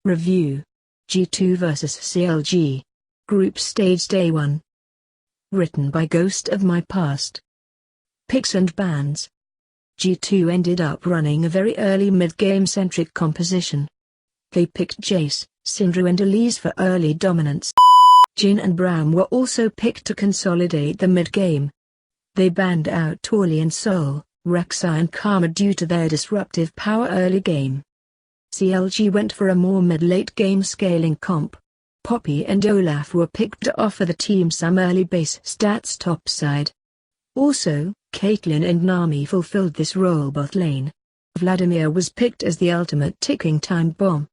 Review. G2 vs CLG. Group Stage Day 1. Written by Ghost of My Past. Picks and bans. G2 ended up running a very early mid-game centric composition. They picked Jace, Syndra and Elise for early dominance. Jhin and Braum were also picked to consolidate the mid-game. They banned out Torli and Sol, Rek'Sai and Karma due to their disruptive power early game. CLG went for a more mid-late game scaling comp. Poppy and Olaf were picked to offer the team some early base stats topside. Also, Caitlyn and Nami fulfilled this role bot lane. Vladimir was picked as the ultimate ticking time bomb.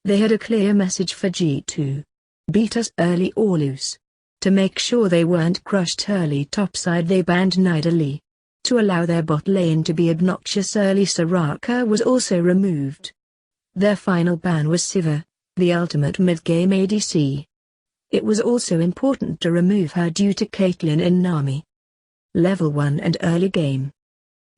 They had a clear message for G2. Beat us early or lose. To make sure they weren't crushed early topside, they banned Nidalee. To allow their bot lane to be obnoxious early, Soraka was also removed. Their final ban was Sivir, the ultimate mid-game ADC. It was also important to remove her due to Caitlyn and Nami. Level 1 and early game.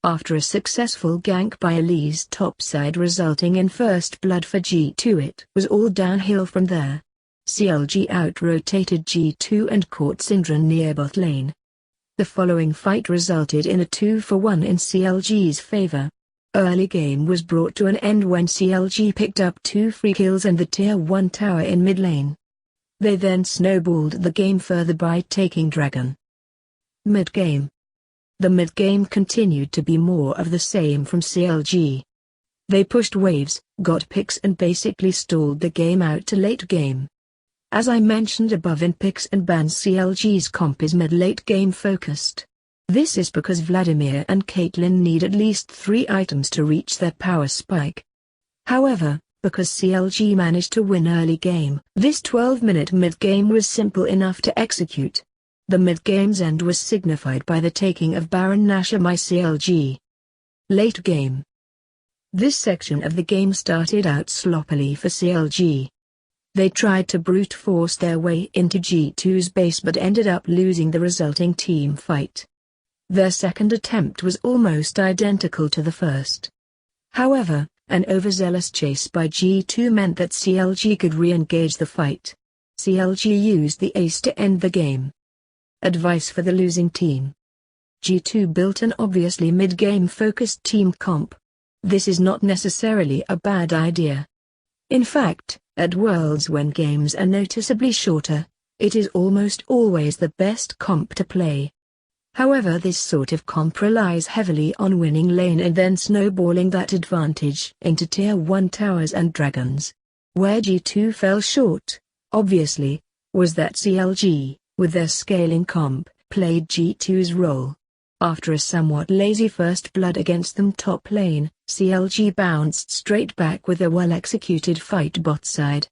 After a successful gank by Elise topside resulting in first blood for G2, it was all downhill from there. CLG out-rotated G2 and caught Syndra near bot lane. The following fight resulted in a 2-for-1 in CLG's favor. Early game was brought to an end when CLG picked up 2 free kills and the tier 1 tower in mid lane. They then snowballed the game further by taking Dragon. Mid-game. The mid-game continued to be more of the same from CLG. They pushed waves, got picks and basically stalled the game out to late game. As I mentioned above in picks and bans, CLG's comp is mid-late game focused. This is because Vladimir and Caitlyn need at least 3 items to reach their power spike. However, because CLG managed to win early game, this 12-minute mid-game was simple enough to execute. The mid-game's end was signified by the taking of Baron Nashor by CLG. Late game. This section of the game started out sloppily for CLG. They tried to brute force their way into G2's base but ended up losing the resulting team fight. Their second attempt was almost identical to the first. However, an overzealous chase by G2 meant that CLG could re-engage the fight. CLG used the ace to end the game. Advice for the losing team. G2 built an obviously mid-game focused team comp. This is not necessarily a bad idea. In fact, at Worlds when games are noticeably shorter, it is almost always the best comp to play. However, this sort of comp relies heavily on winning lane and then snowballing that advantage into tier 1 towers and dragons. Where G2 fell short, obviously, was that CLG, with their scaling comp, played G2's role. After a somewhat lazy first blood against them top lane, CLG bounced straight back with a well-executed fight bot side.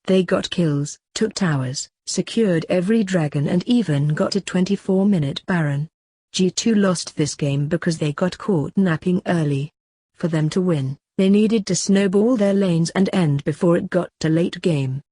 They got kills, took towers, secured every dragon and even got a 24-minute Baron. G2 lost this game because they got caught napping early. For them to win, they needed to snowball their lanes and end before it got to late game.